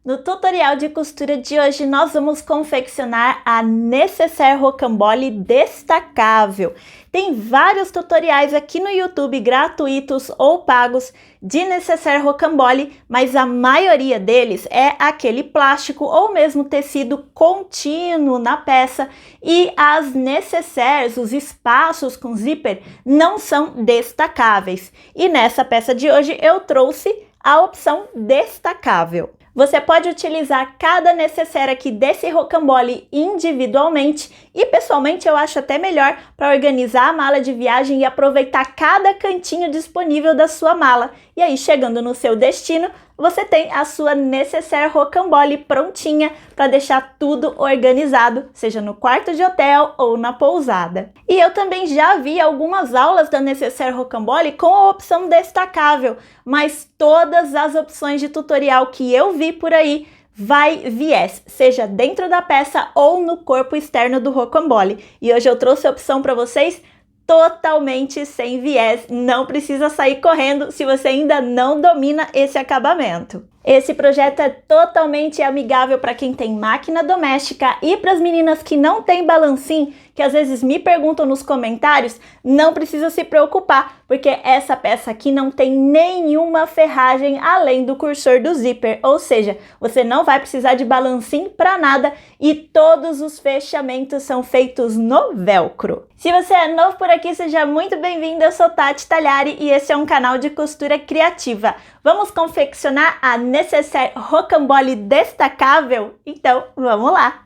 No tutorial de costura de hoje, nós vamos confeccionar a nécessaire rocambole destacável. Tem vários tutoriais aqui no YouTube, gratuitos ou pagos, de nécessaire rocambole, mas a maioria deles é aquele plástico ou mesmo tecido contínuo na peça, e as nécessaires, os espaços com zíper, não são destacáveis. E nessa peça de hoje eu trouxe a opção destacável. Você pode utilizar cada nécessaire aqui desse rocambole individualmente e pessoalmente eu acho até melhor para organizar a mala de viagem e aproveitar cada cantinho disponível da sua mala. E aí, chegando no seu destino, você tem a sua nécessaire rocambole prontinha para deixar tudo organizado, seja no quarto de hotel ou na pousada. E eu também já vi algumas aulas da nécessaire rocambole com a opção destacável, mas todas as opções de tutorial que eu vi por aí vai viés, seja dentro da peça ou no corpo externo do rocambole. E hoje eu trouxe a opção para vocês totalmente sem viés, não precisa sair correndo se você ainda não domina esse acabamento. Esse projeto é totalmente amigável para quem tem máquina doméstica e para as meninas que não têm balancim, que às vezes me perguntam nos comentários, não precisa se preocupar, porque essa peça aqui não tem nenhuma ferragem além do cursor do zíper, ou seja, você não vai precisar de balancim para nada e todos os fechamentos são feitos no velcro. Se você é novo por aqui, seja muito bem-vindo, eu sou Tati Talhari e esse é um canal de costura criativa. Vamos confeccionar a nécessaire rocambole destacável? Então, vamos lá!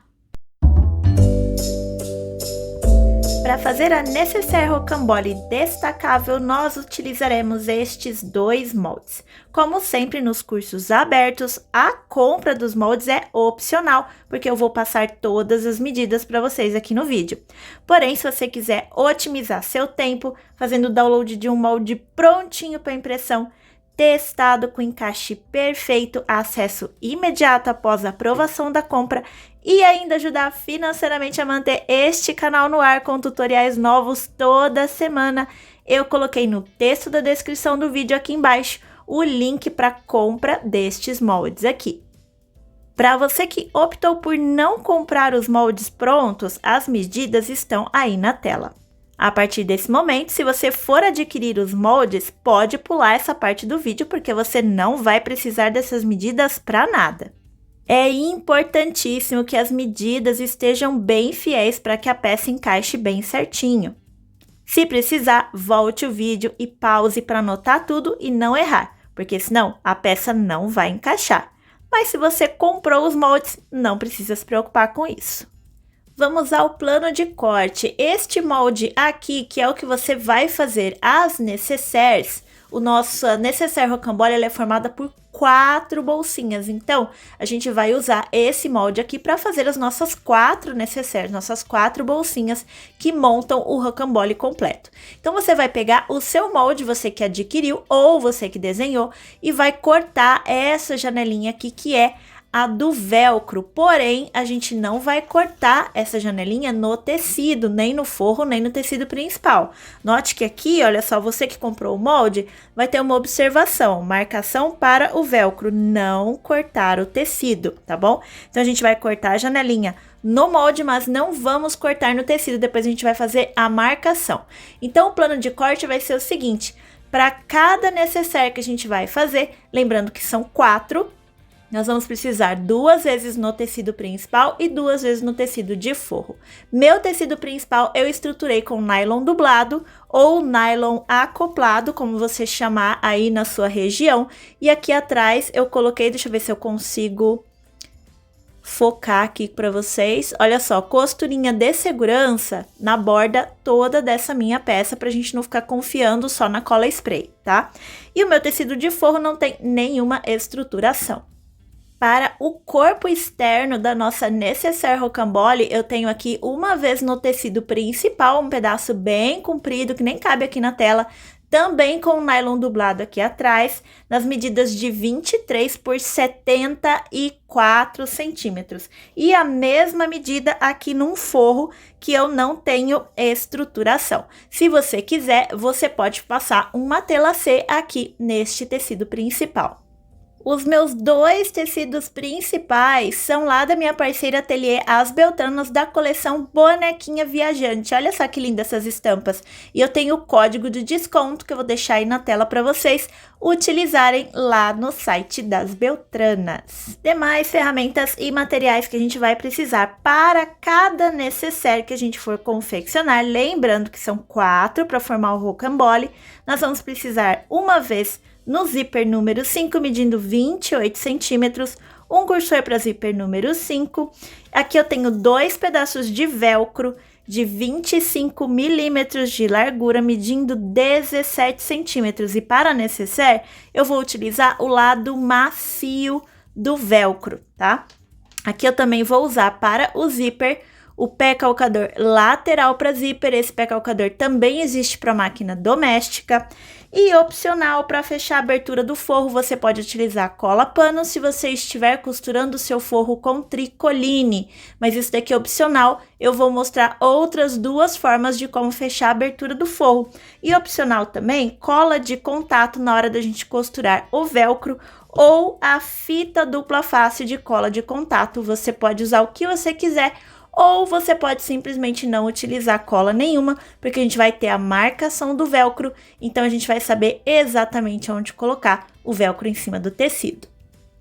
Para fazer a nécessaire rocambole destacável, nós utilizaremos estes dois moldes. Como sempre nos cursos abertos, a compra dos moldes é opcional, porque eu vou passar todas as medidas para vocês aqui no vídeo. Porém, se você quiser otimizar seu tempo, fazendo o download de um molde prontinho para impressão, testado com encaixe perfeito, acesso imediato após a aprovação da compra e ainda ajudar financeiramente a manter este canal no ar com tutoriais novos toda semana, eu coloquei no texto da descrição do vídeo aqui embaixo o link para compra destes moldes aqui. Para você que optou por não comprar os moldes prontos, as medidas estão aí na tela. A partir desse momento, se você for adquirir os moldes, pode pular essa parte do vídeo, porque você não vai precisar dessas medidas para nada. É importantíssimo que as medidas estejam bem fiéis para que a peça encaixe bem certinho. Se precisar, volte o vídeo e pause para anotar tudo e não errar, porque senão a peça não vai encaixar. Mas se você comprou os moldes, não precisa se preocupar com isso. Vamos ao plano de corte. Este molde aqui, que é o que você vai fazer as nécessaires, o nosso nécessaire rocambole, ela é formada por 4 bolsinhas. Então, a gente vai usar esse molde aqui para fazer as nossas 4 nécessaires, nossas 4 bolsinhas que montam o rocambole completo. Então, você vai pegar o seu molde, você que adquiriu ou você que desenhou, e vai cortar essa janelinha aqui, que é a do velcro, porém a gente não vai cortar essa janelinha no tecido, nem no forro, nem no tecido principal. Note que aqui, olha só, você que comprou o molde, vai ter uma observação, marcação para o velcro, não cortar o tecido, tá bom? Então a gente vai cortar a janelinha no molde, mas não vamos cortar no tecido, depois a gente vai fazer a marcação. Então o plano de corte vai ser o seguinte, para cada nécessaire que a gente vai fazer, lembrando que são 4, nós vamos precisar 2 vezes no tecido principal e 2 vezes no tecido de forro. Meu tecido principal eu estruturei com nylon dublado ou nylon acoplado, como você chamar aí na sua região. E aqui atrás eu coloquei, deixa eu ver se eu consigo focar aqui para vocês. Olha só, costurinha de segurança na borda toda dessa minha peça, para a gente não ficar confiando só na cola spray, tá? E o meu tecido de forro não tem nenhuma estruturação. Para o corpo externo da nossa nécessaire rocambole, eu tenho aqui 1 vez no tecido principal, um pedaço bem comprido, que nem cabe aqui na tela, também com nylon dublado aqui atrás, nas medidas de 23 por 74 centímetros. E a mesma medida aqui num forro, que eu não tenho estruturação. Se você quiser, você pode passar uma tela C aqui neste tecido principal. Os meus dois tecidos principais são lá da minha parceira Ateliê As Beltranas, da coleção Bonequinha Viajante. Olha só que linda essas estampas. E eu tenho o código de desconto que eu vou deixar aí na tela para vocês utilizarem lá no site das Beltranas. Demais ferramentas e materiais que a gente vai precisar para cada necessaire que a gente for confeccionar. Lembrando que são 4 para formar o rocambole. Nós vamos precisar uma vez no zíper número 5, medindo 28 centímetros, um cursor para zíper número 5. Aqui eu tenho 2 pedaços de velcro de 25 milímetros de largura, medindo 17 centímetros. E para necessaire, eu vou utilizar o lado macio do velcro, tá? Aqui eu também vou usar para o zíper o pé calcador lateral para zíper. Esse pé calcador também existe para máquina doméstica. E opcional, para fechar a abertura do forro, você pode utilizar cola pano se você estiver costurando o seu forro com tricoline. Mas isso daqui é opcional, eu vou mostrar outras 2 formas de como fechar a abertura do forro. E opcional também, cola de contato na hora da gente costurar o velcro ou a fita dupla face de cola de contato. Você pode usar o que você quiser, ou você pode simplesmente não utilizar cola nenhuma, porque a gente vai ter a marcação do velcro, então a gente vai saber exatamente onde colocar o velcro em cima do tecido.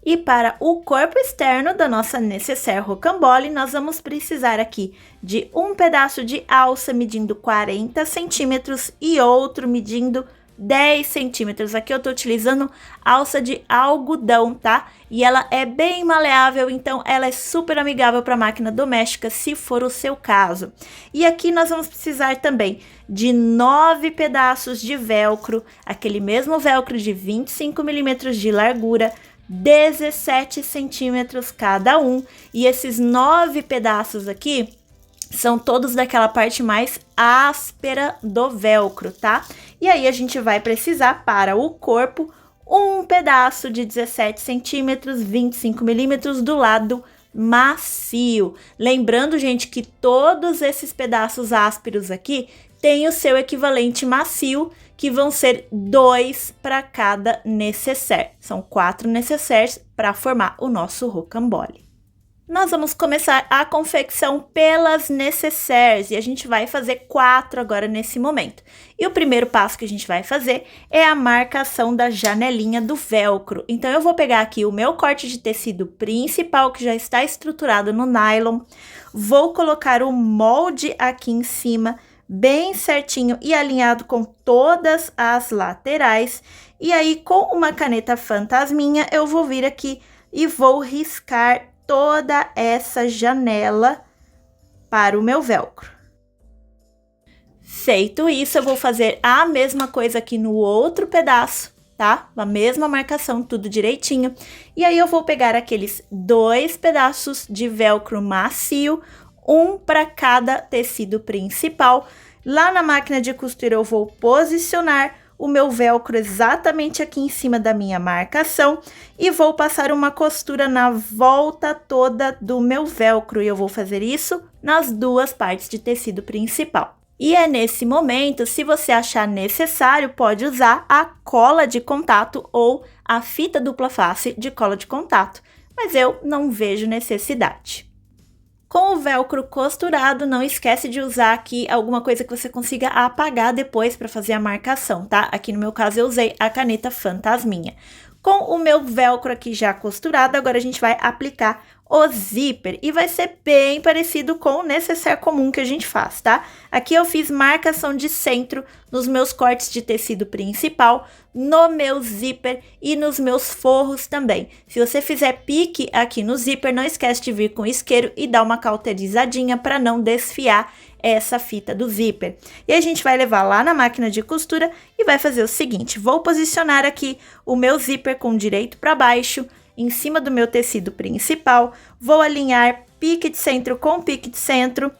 E para o corpo externo da nossa necessaire rocambole, nós vamos precisar aqui de um pedaço de alça medindo 40 centímetros e outro medindo 10 centímetros. Aqui eu tô utilizando alça de algodão, tá? E ela é bem maleável, então ela é super amigável para máquina doméstica, se for o seu caso. E aqui nós vamos precisar também de 9 pedaços de velcro, aquele mesmo velcro de 25 milímetros de largura, 17 centímetros cada um. E esses 9 pedaços aqui são todos daquela parte mais áspera do velcro, tá? E aí a gente vai precisar para o corpo um pedaço de 17 centímetros, 25 milímetros do lado macio. Lembrando, gente, que todos esses pedaços ásperos aqui têm o seu equivalente macio, que vão ser 2 para cada necessaire. São 4 necessaires para formar o nosso rocambole. Nós vamos começar a confecção pelas necessaires e a gente vai fazer 4 agora nesse momento. E o primeiro passo que a gente vai fazer é a marcação da janelinha do velcro. Então eu vou pegar aqui o meu corte de tecido principal, que já está estruturado no nylon, vou colocar o molde aqui em cima, bem certinho e alinhado com todas as laterais. E aí, com uma caneta fantasminha, eu vou vir aqui e vou riscar toda essa janela para o meu velcro. Feito isso, eu vou fazer a mesma coisa aqui no outro pedaço, tá? A mesma marcação, tudo direitinho. E aí eu vou pegar aqueles 2 pedaços de velcro macio, um para cada tecido principal. Lá na máquina de costura eu vou posicionar o meu velcro exatamente aqui em cima da minha marcação e vou passar uma costura na volta toda do meu velcro. E eu vou fazer isso nas 2 partes de tecido principal. E é nesse momento, se você achar necessário, pode usar a cola de contato ou a fita dupla face de cola de contato, mas eu não vejo necessidade. Com o velcro costurado, não esquece de usar aqui alguma coisa que você consiga apagar depois para fazer a marcação, tá? Aqui no meu caso eu usei a caneta fantasminha. Com o meu velcro aqui já costurado, agora a gente vai aplicar o zíper e vai ser bem parecido com o necessaire comum que a gente faz, tá? Aqui eu fiz marcação de centro nos meus cortes de tecido principal, no meu zíper e nos meus forros também. Se você fizer pique aqui no zíper, não esquece de vir com isqueiro e dar uma cauterizadinha para não desfiar essa fita do zíper. E a gente vai levar lá na máquina de costura e vai fazer o seguinte: vou posicionar aqui o meu zíper com direito para baixo, em cima do meu tecido principal, vou alinhar pique de centro com pique de centro,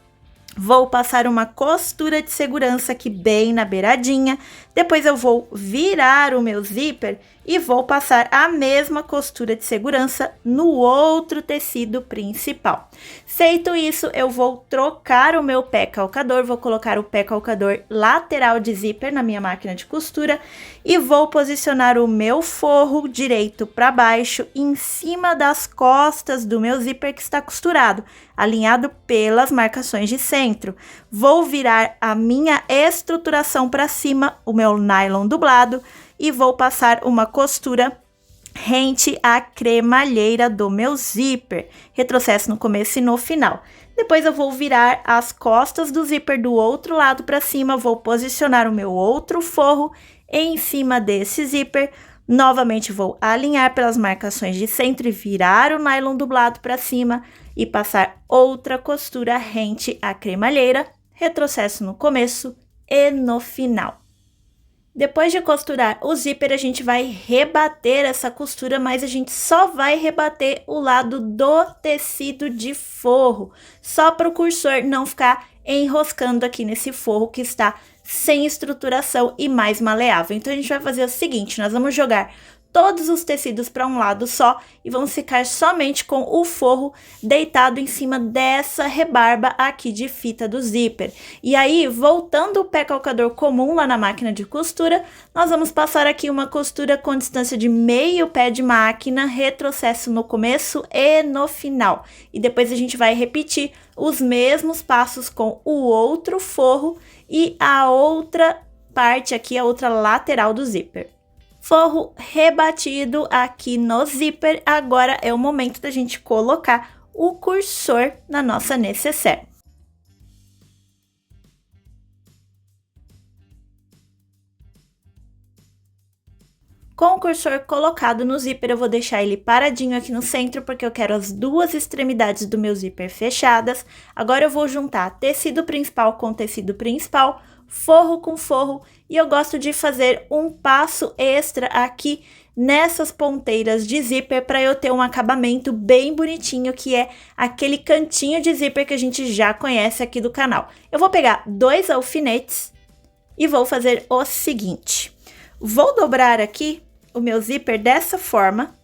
vou passar uma costura de segurança aqui bem na beiradinha, Depois eu vou virar o meu zíper e vou passar a mesma costura de segurança no outro tecido principal. Feito isso, eu vou trocar o meu pé calcador, vou colocar o pé calcador lateral de zíper na minha máquina de costura e vou posicionar o meu forro direito para baixo em cima das costas do meu zíper que está costurado, alinhado pelas marcações de centro. Vou virar a minha estruturação para cima, o meu nylon dublado, e vou passar uma costura rente à cremalheira do meu zíper, retrocesso no começo e no final. Depois eu vou virar as costas do zíper do outro lado para cima, vou posicionar o meu outro forro em cima desse zíper. Novamente vou alinhar pelas marcações de centro e virar o nylon dublado para cima e passar outra costura rente à cremalheira, retrocesso no começo e no final. Depois de costurar o zíper, a gente vai rebater essa costura, mas a gente só vai rebater o lado do tecido de forro, só para o cursor não ficar enroscando aqui nesse forro que está sem estruturação e mais maleável. Então, a gente vai fazer o seguinte, nós vamos jogar todos os tecidos para um lado só e vamos ficar somente com o forro deitado em cima dessa rebarba aqui de fita do zíper. E aí, voltando o pé calcador comum lá na máquina de costura, nós vamos passar aqui uma costura com distância de meio pé de máquina, retrocesso no começo e no final. E depois a gente vai repetir os mesmos passos com o outro forro e a outra parte aqui, a outra lateral do zíper. Forro rebatido aqui no zíper, agora é o momento da gente colocar o cursor na nossa nécessaire. Com o cursor colocado no zíper, eu vou deixar ele paradinho aqui no centro, porque eu quero as duas extremidades do meu zíper fechadas. Agora eu vou juntar tecido principal com tecido principal, forro com forro, e eu gosto de fazer um passo extra aqui nessas ponteiras de zíper para eu ter um acabamento bem bonitinho, que é aquele cantinho de zíper que a gente já conhece aqui do canal. Eu vou pegar 2 alfinetes e vou fazer o seguinte. Vou dobrar aqui o meu zíper dessa forma,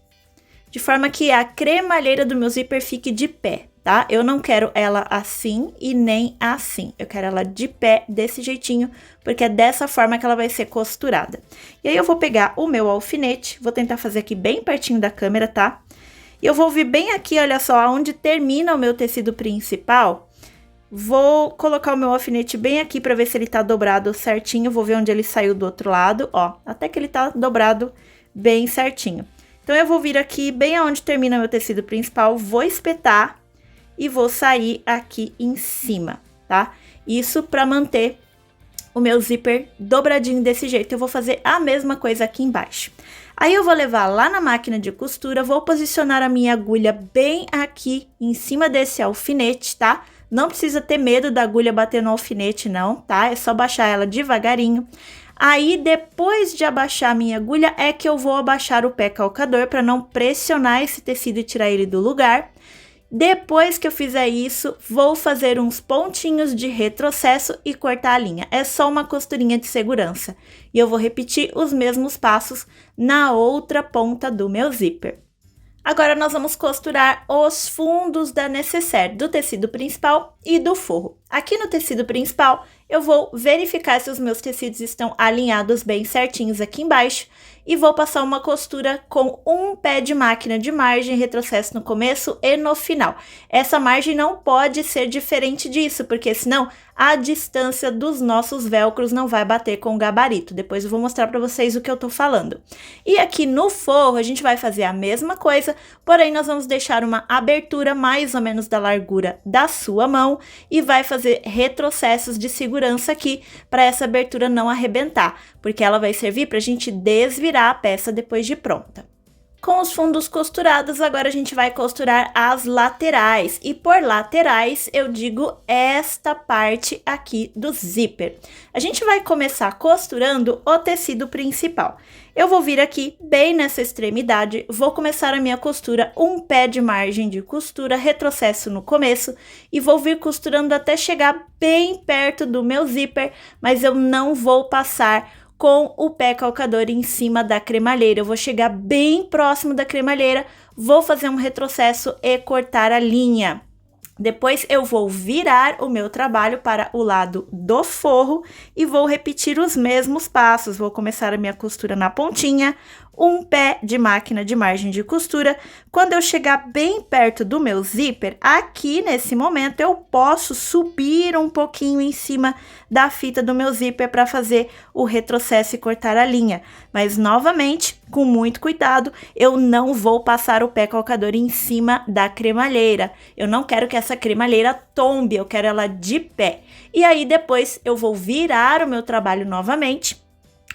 de forma que a cremalheira do meu zíper fique de pé, tá? Eu não quero ela assim e nem assim. Eu quero ela de pé, desse jeitinho, porque é dessa forma que ela vai ser costurada. E aí eu vou pegar o meu alfinete, vou tentar fazer aqui bem pertinho da câmera, tá? E eu vou vir bem aqui, olha só, onde termina o meu tecido principal. Vou colocar o meu alfinete bem aqui para ver se ele tá dobrado certinho. Vou ver onde ele saiu do outro lado, ó. Até que ele tá dobrado bem certinho. Então, eu vou vir aqui bem aonde termina meu tecido principal, vou espetar e vou sair aqui em cima, tá? Isso para manter o meu zíper dobradinho desse jeito. Eu vou fazer a mesma coisa aqui embaixo. Aí, eu vou levar lá na máquina de costura, vou posicionar a minha agulha bem aqui em cima desse alfinete, tá? Não precisa ter medo da agulha bater no alfinete, não, tá? É só baixar ela devagarinho. Aí, depois de abaixar a minha agulha, é que eu vou abaixar o pé calcador para não pressionar esse tecido e tirar ele do lugar. Depois que eu fizer isso, vou fazer uns pontinhos de retrocesso e cortar a linha. É só uma costurinha de segurança. E eu vou repetir os mesmos passos na outra ponta do meu zíper. Agora, nós vamos costurar os fundos da nécessaire, do tecido principal e do forro. Aqui no tecido principal, eu vou verificar se os meus tecidos estão alinhados bem certinhos aqui embaixo e vou passar uma costura com um pé de máquina de margem, retrocesso no começo e no final. Essa margem não pode ser diferente disso, porque senão a distância dos nossos velcros não vai bater com o gabarito. Depois eu vou mostrar para vocês o que eu tô falando. E aqui no forro, a gente vai fazer a mesma coisa, porém nós vamos deixar uma abertura mais ou menos da largura da sua mão e vai fazer retrocessos de segurança aqui para essa abertura não arrebentar, porque ela vai servir para a gente desvirar a peça depois de pronta. Com os fundos costurados, agora a gente vai costurar as laterais. E por laterais, eu digo esta parte aqui do zíper. A gente vai começar costurando o tecido principal. Eu vou vir aqui bem nessa extremidade, vou começar a minha costura, um pé de margem de costura, retrocesso no começo, e vou vir costurando até chegar bem perto do meu zíper, mas eu não vou passar com o pé calcador em cima da cremalheira. Eu vou chegar bem próximo da cremalheira, vou fazer um retrocesso e cortar a linha. Depois eu vou virar o meu trabalho para o lado do forro e vou repetir os mesmos passos. Vou começar a minha costura na pontinha, um pé de máquina de margem de costura. Quando eu chegar bem perto do meu zíper, aqui nesse momento eu posso subir um pouquinho em cima da fita do meu zíper para fazer o retrocesso e cortar a linha. Mas novamente, com muito cuidado, eu não vou passar o pé calcador em cima da cremalheira. Eu não quero que essa cremalheira tombe, eu quero ela de pé. E aí depois eu vou virar o meu trabalho novamente.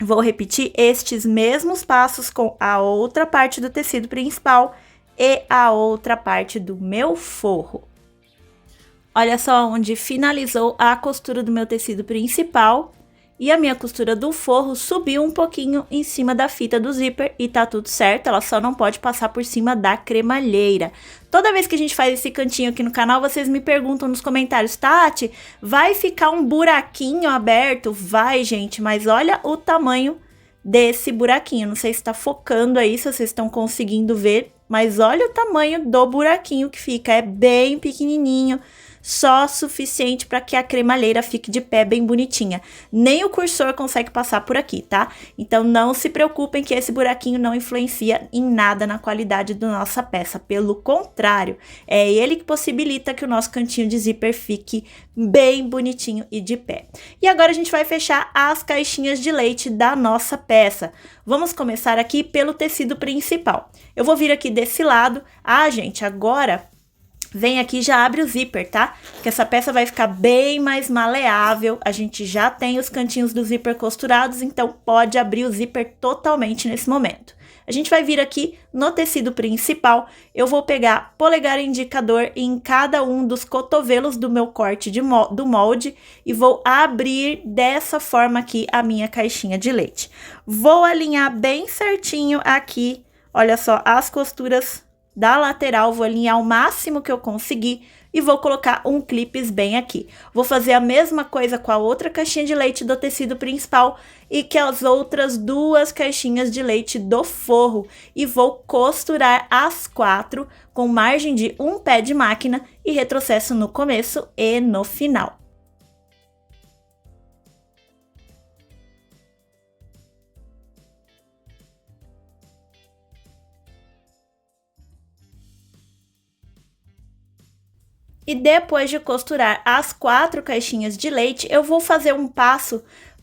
Vou repetir estes mesmos passos com a outra parte do tecido principal e a outra parte do meu forro. Olha só onde finalizou a costura do meu tecido principal e a minha costura do forro subiu um pouquinho em cima da fita do zíper e tá tudo certo, ela só não pode passar por cima da cremalheira. Toda vez que a gente faz esse cantinho aqui no canal, vocês me perguntam nos comentários: Tati, vai ficar um buraquinho aberto? Vai, gente, mas olha o tamanho desse buraquinho. Não sei se tá focando aí, se vocês estão conseguindo ver, mas olha o tamanho do buraquinho que fica, é bem pequenininho. Só suficiente para que a cremalheira fique de pé bem bonitinha. Nem o cursor consegue passar por aqui, tá? Então não se preocupem que esse buraquinho não influencia em nada na qualidade da nossa peça. Pelo contrário, é ele que possibilita que o nosso cantinho de zíper fique bem bonitinho e de pé. E agora a gente vai fechar as caixinhas de leite da nossa peça. Vamos começar aqui pelo tecido principal. Eu vou vir aqui desse lado. Ah, gente, agora vem aqui e já abre o zíper, tá? Porque essa peça vai ficar bem mais maleável. A gente já tem os cantinhos do zíper costurados, então pode abrir o zíper totalmente nesse momento. A gente vai vir aqui no tecido principal, eu vou pegar polegar e indicador em cada um dos cotovelos do meu corte do molde e vou abrir dessa forma aqui a minha caixinha de leite. Vou alinhar bem certinho aqui, olha só, as costuras da lateral, vou alinhar o máximo que eu conseguir e vou colocar um clips bem aqui. Vou fazer a mesma coisa com a outra caixinha de leite do tecido principal e que as outras duas caixinhas de leite do forro e vou costurar as 4 com margem de um pé de máquina e retrocesso no começo e no final. E depois de costurar as 4 caixinhas de leite, eu vou fazer um passo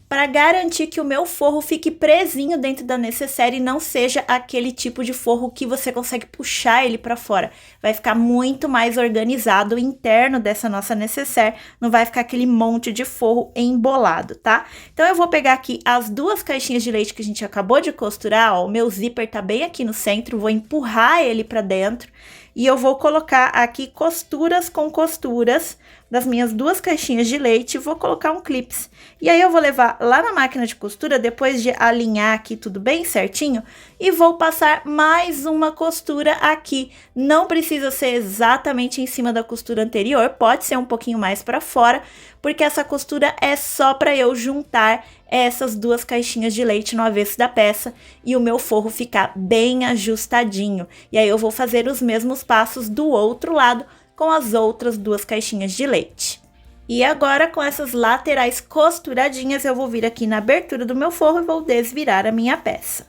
para garantir que o meu forro fique presinho dentro da necessaire e não seja aquele tipo de forro que você consegue puxar ele para fora. Vai ficar muito mais organizado o interno dessa nossa necessaire, não vai ficar aquele monte de forro embolado, tá? Então eu vou pegar aqui as 2 caixinhas de leite que a gente acabou de costurar, ó, o meu zíper tá bem aqui no centro, vou empurrar ele para dentro. E eu vou colocar aqui costuras com costuras das minhas 2 caixinhas de leite e vou colocar um clips. E aí eu vou levar lá na máquina de costura, depois de alinhar aqui tudo bem certinho, e vou passar mais uma costura aqui. Não precisa ser exatamente em cima da costura anterior, pode ser um pouquinho mais para fora, porque essa costura é só para eu juntar essas 2 caixinhas de leite no avesso da peça e o meu forro ficar bem ajustadinho. E aí eu vou fazer os mesmos passos do outro lado com as outras 2 caixinhas de leite. E agora, com essas laterais costuradinhas, eu vou vir aqui na abertura do meu forro e vou desvirar a minha peça.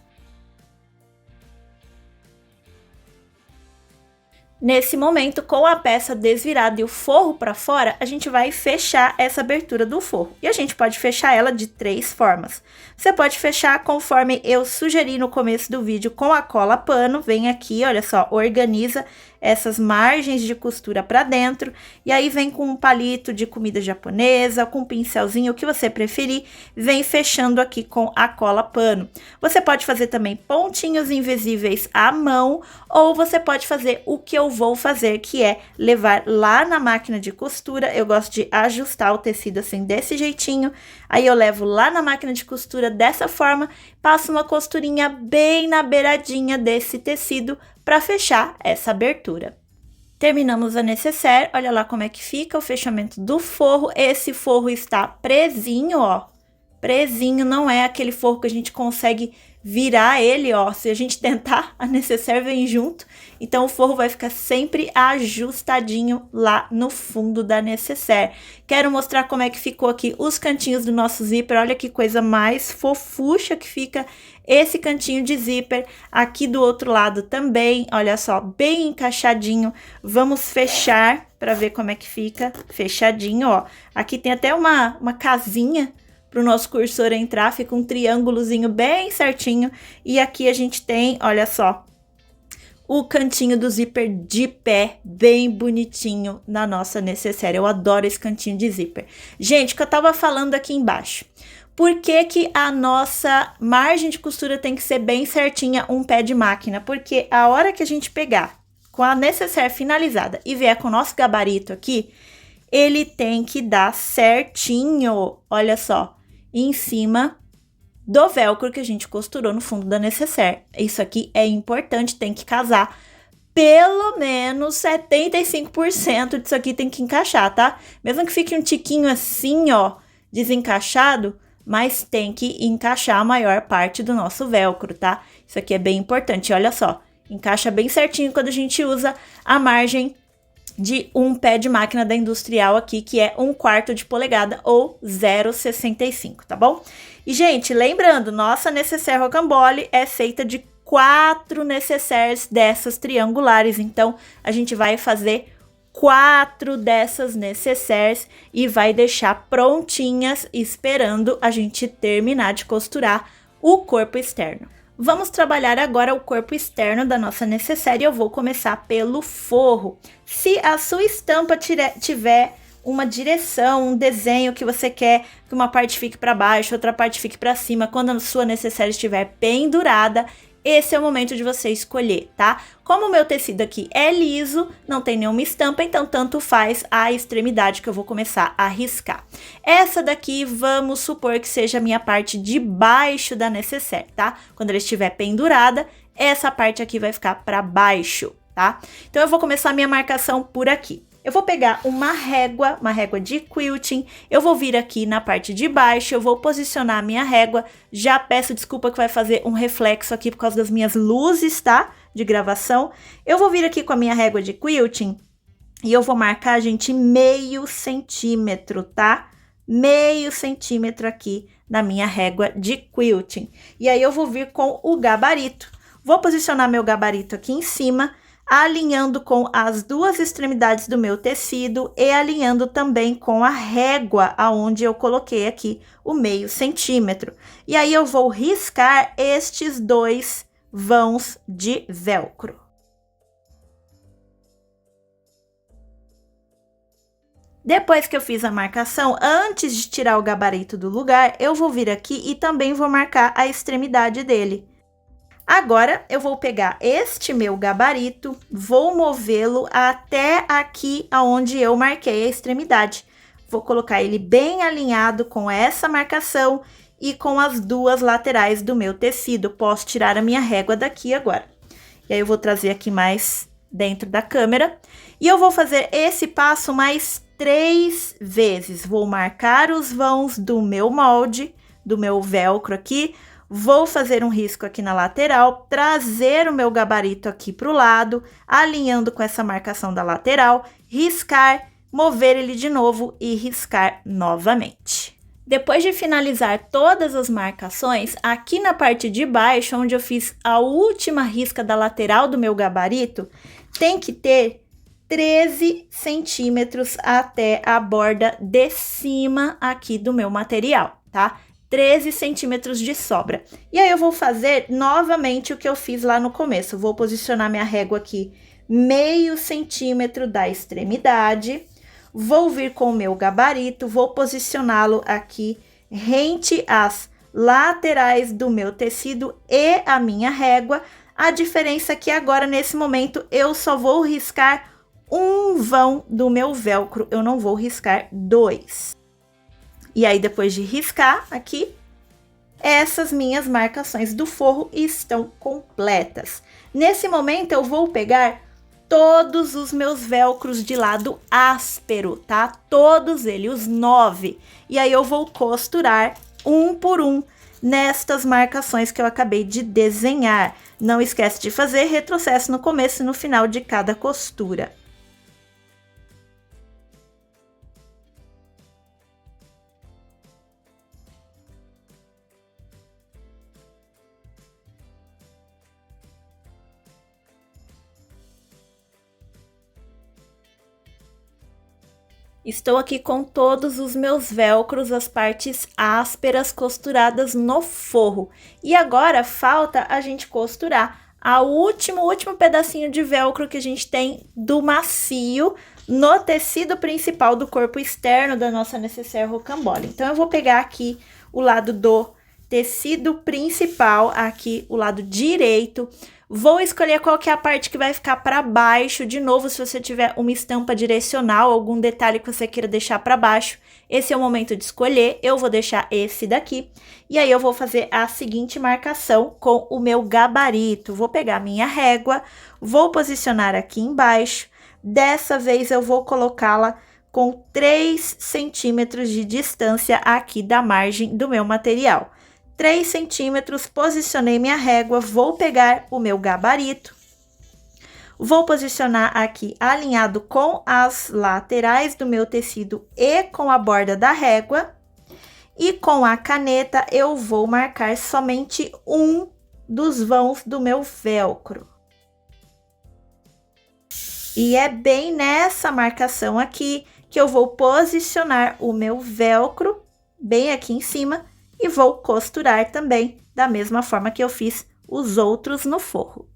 Nesse momento, com a peça desvirada e o forro para fora, a gente vai fechar essa abertura do forro. E a gente pode fechar ela de 3 formas. Você pode fechar conforme eu sugeri no começo do vídeo com a cola pano. Vem aqui, olha só, organiza essas margens de costura para dentro. E aí vem com um palito de comida japonesa, com um pincelzinho, o que você preferir. Vem fechando aqui com a cola pano. Você pode fazer também pontinhos invisíveis à mão, ou você pode fazer o que eu vou fazer, que é levar lá na máquina de costura. Eu gosto de ajustar o tecido assim, desse jeitinho. Aí eu levo lá na máquina de costura dessa forma, passo uma costurinha bem na beiradinha desse tecido para fechar essa abertura. Terminamos a necessaire, olha lá como é que fica o fechamento do forro. Esse forro está presinho, ó, presinho, não é aquele forro que a gente consegue virar ele, ó. Se a gente tentar, a necessaire vem junto. Então, o forro vai ficar sempre ajustadinho lá no fundo da necessaire. Quero mostrar como é que ficou aqui os cantinhos do nosso zíper. Olha que coisa mais fofucha que fica esse cantinho de zíper. Aqui do outro lado também, olha só, bem encaixadinho. Vamos fechar para ver como é que fica fechadinho, ó. Aqui tem até uma casinha para o nosso cursor entrar, fica um triângulozinho bem certinho. E aqui a gente tem, olha só, o cantinho do zíper de pé, bem bonitinho na nossa necessaire. Eu adoro esse cantinho de zíper. Gente, o que eu tava falando aqui embaixo. Por que que a nossa margem de costura tem que ser bem certinha, um pé de máquina? Porque a hora que a gente pegar com a necessaire finalizada e vier com o nosso gabarito aqui, ele tem que dar certinho, olha só, em cima do velcro que a gente costurou no fundo da necessaire. Isso aqui é importante, tem que casar. Pelo menos 75% disso aqui tem que encaixar, tá? Mesmo que fique um tiquinho assim, ó, desencaixado, mas tem que encaixar a maior parte do nosso velcro, tá? Isso aqui é bem importante, olha só. Encaixa bem certinho quando a gente usa a margem de um pé de máquina da Industrial aqui, que é 1/4 de polegada ou 0,65, tá bom? E, gente, lembrando, nossa necessaire rocambole é feita de 4 necessaires dessas triangulares, então a gente vai fazer 4 dessas necessaires e vai deixar prontinhas esperando a gente terminar de costurar o corpo externo. Vamos trabalhar agora o corpo externo da nossa necessaire e eu vou começar pelo forro. Se a sua estampa tiver uma direção, um desenho que você quer que uma parte fique para baixo, outra parte fique para cima, quando a sua necessaire estiver pendurada, esse é o momento de você escolher, tá? Como o meu tecido aqui é liso, não tem nenhuma estampa, então tanto faz a extremidade que eu vou começar a riscar. Essa daqui, vamos supor que seja a minha parte de baixo da necessaire, tá? Quando ela estiver pendurada, essa parte aqui vai ficar para baixo, tá? Então, eu vou começar a minha marcação por aqui. Eu vou pegar uma régua de quilting, eu vou vir aqui na parte de baixo, eu vou posicionar a minha régua, já peço desculpa que vai fazer um reflexo aqui por causa das minhas luzes, tá? De gravação. Eu vou vir aqui com a minha régua de quilting e eu vou marcar, gente, meio centímetro, tá? Meio centímetro aqui na minha régua de quilting. E aí eu vou vir com o gabarito. Vou posicionar meu gabarito aqui em cima, alinhando com as duas extremidades do meu tecido e alinhando também com a régua aonde eu coloquei aqui o meio centímetro. E aí eu vou riscar estes 2 vãos de velcro. Depois que eu fiz a marcação, antes de tirar o gabarito do lugar, eu vou vir aqui e também vou marcar a extremidade dele. Agora, eu vou pegar este meu gabarito, vou movê-lo até aqui aonde eu marquei a extremidade. Vou colocar ele bem alinhado com essa marcação e com as duas laterais do meu tecido. Posso tirar a minha régua daqui agora. E aí, eu vou trazer aqui mais dentro da câmera. E eu vou fazer esse passo mais 3 vezes. Vou marcar os vãos do meu molde, do meu velcro aqui. Vou fazer um risco aqui na lateral, trazer o meu gabarito aqui para o lado, alinhando com essa marcação da lateral, riscar, mover ele de novo e riscar novamente. Depois de finalizar todas as marcações, aqui na parte de baixo, onde eu fiz a última risca da lateral do meu gabarito, tem que ter 13 centímetros até a borda de cima aqui do meu material, tá? 13 centímetros de sobra. E aí, eu vou fazer novamente o que eu fiz lá no começo. Vou posicionar minha régua aqui meio centímetro da extremidade. Vou vir com o meu gabarito, vou posicioná-lo aqui rente às laterais do meu tecido e a minha régua. A diferença é que agora, nesse momento, eu só vou riscar um vão do meu velcro. Eu não vou riscar 2. E aí, depois de riscar aqui, essas minhas marcações do forro estão completas. Nesse momento, eu vou pegar todos os meus velcros de lado áspero, tá? Todos eles, os 9. E aí, eu vou costurar um por um nestas marcações que eu acabei de desenhar. Não esquece de fazer retrocesso no começo e no final de cada costura. Estou aqui com todos os meus velcros, as partes ásperas costuradas no forro. E agora falta a gente costurar o último pedacinho de velcro que a gente tem do macio no tecido principal do corpo externo da nossa necessaire rocambole. Então, eu vou pegar aqui o lado do tecido principal, aqui o lado direito. Vou escolher qual que é a parte que vai ficar para baixo. De novo, se você tiver uma estampa direcional, algum detalhe que você queira deixar para baixo, esse é o momento de escolher. Eu vou deixar esse daqui. E aí, eu vou fazer a seguinte marcação com o meu gabarito. Vou pegar a minha régua, vou posicionar aqui embaixo. Dessa vez, eu vou colocá-la com 3 centímetros de distância aqui da margem do meu material. 3 centímetros, posicionei minha régua, vou pegar o meu gabarito, vou posicionar aqui alinhado com as laterais do meu tecido e com a borda da régua, e com a caneta eu vou marcar somente um dos vãos do meu velcro. E é bem nessa marcação aqui que eu vou posicionar o meu velcro, bem aqui em cima, e vou costurar também, da mesma forma que eu fiz os outros no forro.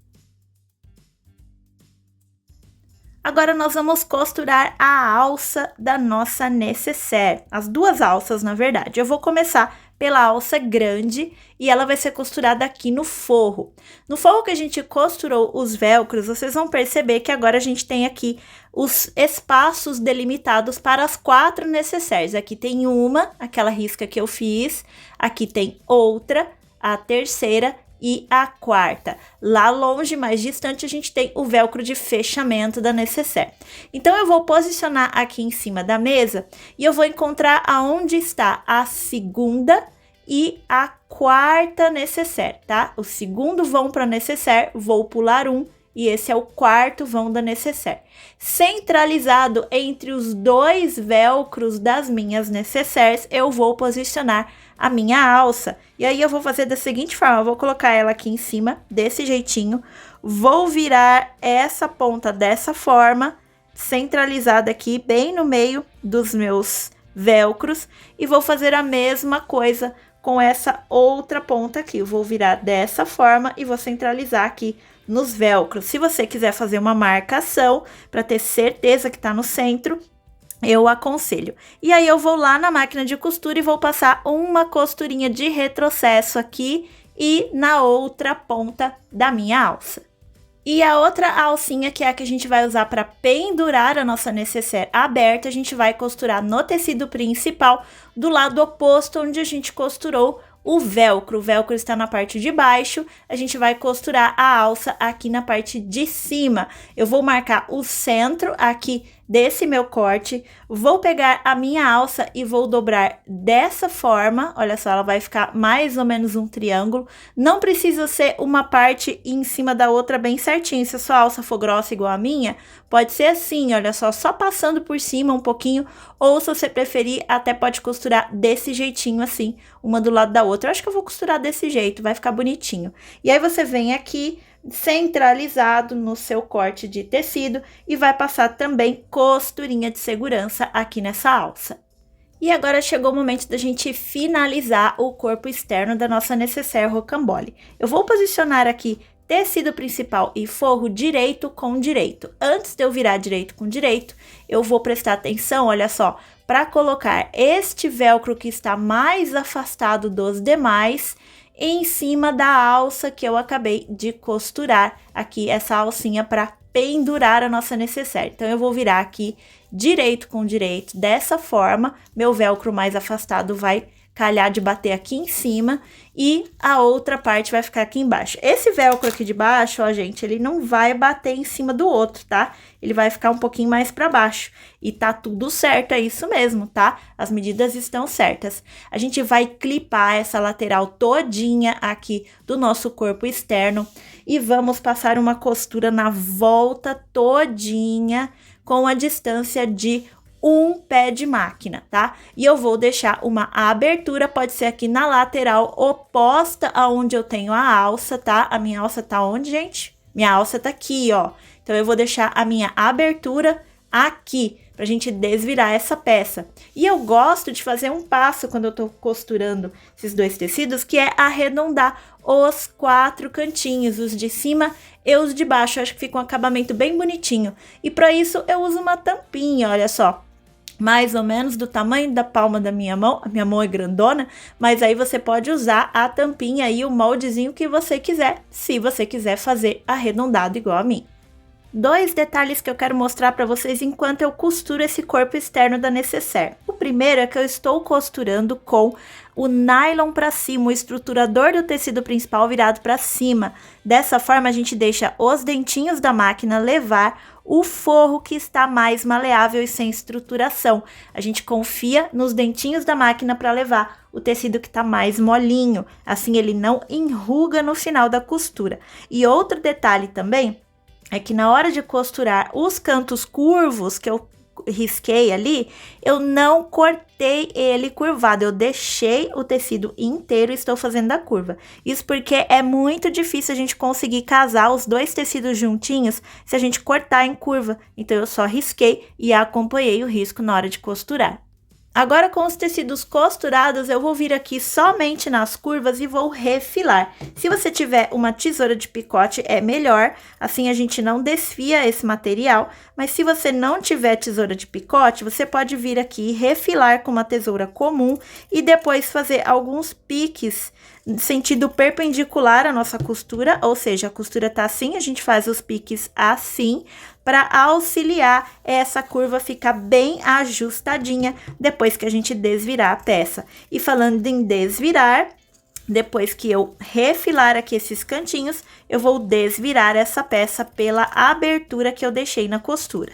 Agora, nós vamos costurar a alça da nossa necessaire. As duas alças, na verdade. Eu vou começar pela alça grande e ela vai ser costurada aqui no forro. No forro que a gente costurou os velcros, vocês vão perceber que agora a gente tem aqui os espaços delimitados para as 4 necessaires. Aqui tem uma, aquela risca que eu fiz, aqui tem outra, a terceira e a quarta. Lá longe, mais distante, a gente tem o velcro de fechamento da necessaire. Então, eu vou posicionar aqui em cima da mesa e eu vou encontrar aonde está a segunda e a quarta necessaire, tá? O segundo vão para a necessaire, vou pular um, e esse é o quarto vão da necessaire. Centralizado entre os 2 velcros das minhas necessaires, eu vou posicionar a minha alça. E aí, eu vou fazer da seguinte forma, eu vou colocar ela aqui em cima, desse jeitinho, vou virar essa ponta dessa forma, centralizada aqui, bem no meio dos meus velcros, e vou fazer a mesma coisa com essa outra ponta aqui. Eu vou virar dessa forma e vou centralizar aqui nos velcros. Se você quiser fazer uma marcação para ter certeza que tá no centro, eu aconselho. E aí, eu vou lá na máquina de costura e vou passar uma costurinha de retrocesso aqui e na outra ponta da minha alça. E a outra alcinha, que é a que a gente vai usar para pendurar a nossa necessaire aberta, a gente vai costurar no tecido principal do lado oposto onde a gente costurou o velcro. O velcro está na parte de baixo, a gente vai costurar a alça aqui na parte de cima. Eu vou marcar o centro aqui desse meu corte, vou pegar a minha alça e vou dobrar dessa forma. Olha só, ela vai ficar mais ou menos um triângulo. Não precisa ser uma parte em cima da outra bem certinho. Se a sua alça for grossa igual a minha, pode ser assim, olha só passando por cima um pouquinho, ou se você preferir, até pode costurar desse jeitinho assim, uma do lado da outra. Eu acho que eu vou costurar desse jeito, vai ficar bonitinho. E aí, você vem aqui centralizado no seu corte de tecido e vai passar também costurinha de segurança aqui nessa alça. E agora chegou o momento da gente finalizar o corpo externo da nossa necessaire rocambole. Eu vou posicionar aqui tecido principal e forro direito com direito. Antes de eu virar direito com direito, eu vou prestar atenção, olha só, para colocar este velcro que está mais afastado dos demais em cima da alça que eu acabei de costurar aqui, essa alcinha para pendurar a nossa necessaire. Então, eu vou virar aqui direito com direito, dessa forma, meu velcro mais afastado vai calhar de bater aqui em cima e a outra parte vai ficar aqui embaixo. Esse velcro aqui de baixo, ó, gente, ele não vai bater em cima do outro, tá? Ele vai ficar um pouquinho mais para baixo. E tá tudo certo, é isso mesmo, tá? As medidas estão certas. A gente vai clipar essa lateral todinha aqui do nosso corpo externo e vamos passar uma costura na volta todinha com a distância de um pé de máquina, tá? E eu vou deixar uma abertura, pode ser aqui na lateral oposta aonde eu tenho a alça, tá? A minha alça tá onde, gente? Minha alça tá aqui, ó. Então, eu vou deixar a minha abertura aqui, pra gente desvirar essa peça. E eu gosto de fazer um passo quando eu tô costurando esses dois tecidos, que é arredondar os 4 cantinhos, os de cima e os de baixo. Eu acho que fica um acabamento bem bonitinho. E para isso, eu uso uma tampinha, olha só. Mais ou menos do tamanho da palma da minha mão. A minha mão é grandona, mas aí você pode usar a tampinha e o moldezinho que você quiser, se você quiser fazer arredondado igual a mim. 2 detalhes que eu quero mostrar para vocês enquanto eu costuro esse corpo externo da necessaire. O primeiro é que eu estou costurando com o nylon para cima, o estruturador do tecido principal virado para cima. Dessa forma, a gente deixa os dentinhos da máquina levar o forro que está mais maleável e sem estruturação. A gente confia nos dentinhos da máquina para levar o tecido que está mais molinho. Assim, ele não enruga no final da costura. E outro detalhe também é que na hora de costurar os cantos curvos que eu risquei ali, eu não cortei ele curvado, eu deixei o tecido inteiro e estou fazendo a curva. Isso porque é muito difícil a gente conseguir casar os dois tecidos juntinhos se a gente cortar em curva. Então, eu só risquei e acompanhei o risco na hora de costurar. Agora, com os tecidos costurados, eu vou vir aqui somente nas curvas e vou refilar. Se você tiver uma tesoura de picote, é melhor, assim a gente não desfia esse material. Mas se você não tiver tesoura de picote, você pode vir aqui e refilar com uma tesoura comum e depois fazer alguns piques sentido perpendicular à nossa costura, ou seja, a costura tá assim, a gente faz os piques assim, para auxiliar essa curva ficar bem ajustadinha depois que a gente desvirar a peça. E falando em desvirar, depois que eu refilar aqui esses cantinhos, eu vou desvirar essa peça pela abertura que eu deixei na costura.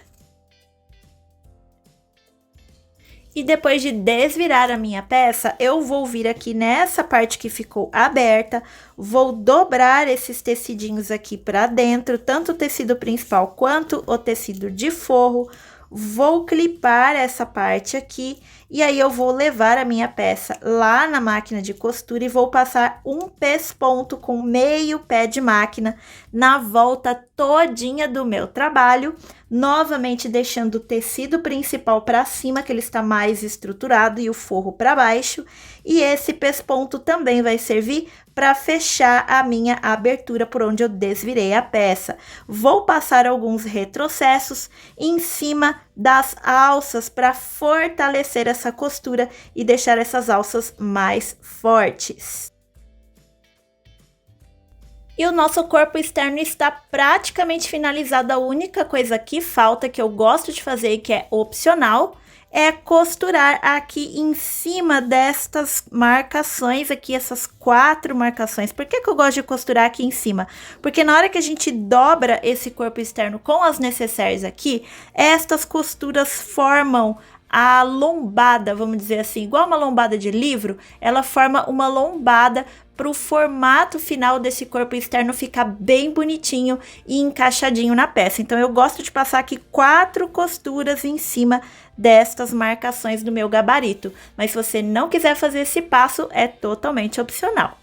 E depois de desvirar a minha peça, eu vou vir aqui nessa parte que ficou aberta, vou dobrar esses tecidinhos aqui para dentro, tanto o tecido principal quanto o tecido de forro. Vou clipar essa parte aqui e aí eu vou levar a minha peça lá na máquina de costura e vou passar um pesponto com meio pé de máquina na volta todinha do meu trabalho, novamente deixando o tecido principal para cima, que ele está mais estruturado, e o forro para baixo. E esse pesponto também vai servir para fechar a minha abertura por onde eu desvirei a peça. Vou passar alguns retrocessos em cima das alças para fortalecer essa costura e deixar essas alças mais fortes. E o nosso corpo externo está praticamente finalizado. A única coisa que falta, que eu gosto de fazer e que é opcional, é costurar aqui em cima destas marcações aqui, essas 4 marcações. Por que eu gosto de costurar aqui em cima? Porque na hora que a gente dobra esse corpo externo com as necessaires aqui, estas costuras formam a lombada, vamos dizer assim, igual uma lombada de livro, ela forma uma lombada para o formato final desse corpo externo ficar bem bonitinho e encaixadinho na peça. Então, eu gosto de passar aqui 4 costuras em cima destas marcações do meu gabarito. Mas se você não quiser fazer esse passo, é totalmente opcional.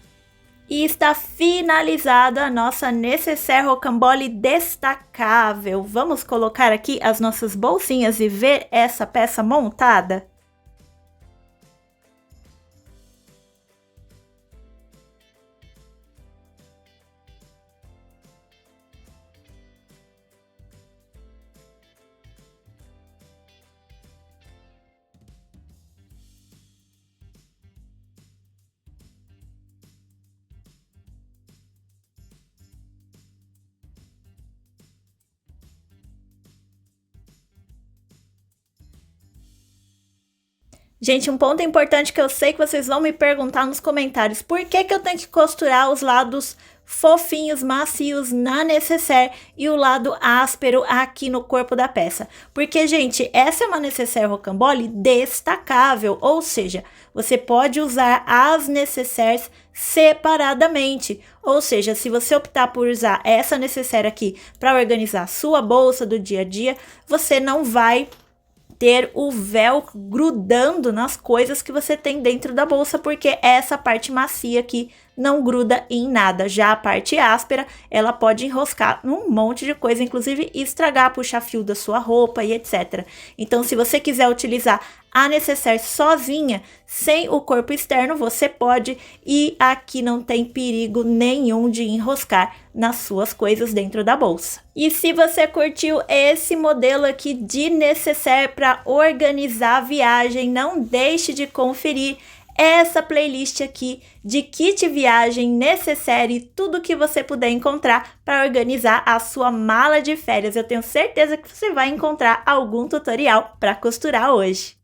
E está finalizada a nossa necessaire rocambole destacável. Vamos colocar aqui as nossas bolsinhas e ver essa peça montada? Gente, um ponto importante que eu sei que vocês vão me perguntar nos comentários: por que que eu tenho que costurar os lados fofinhos, macios na necessaire e o lado áspero aqui no corpo da peça? Porque, gente, essa é uma necessaire rocambole destacável, ou seja, você pode usar as necessaires separadamente. Ou seja, se você optar por usar essa necessaire aqui para organizar a sua bolsa do dia a dia, você não vai ter o véu grudando nas coisas que você tem dentro da bolsa, porque essa parte macia aqui não gruda em nada. Já a parte áspera, ela pode enroscar num monte de coisa, inclusive estragar, puxar fio da sua roupa e etc. Então, se você quiser utilizar a necessaire sozinha, sem o corpo externo, você pode, e aqui não tem perigo nenhum de enroscar nas suas coisas dentro da bolsa. E se você curtiu esse modelo aqui de necessaire para organizar a viagem, não deixe de conferir essa playlist aqui de kit viagem, necessaire, tudo que você puder encontrar para organizar a sua mala de férias. Eu tenho certeza que você vai encontrar algum tutorial para costurar hoje.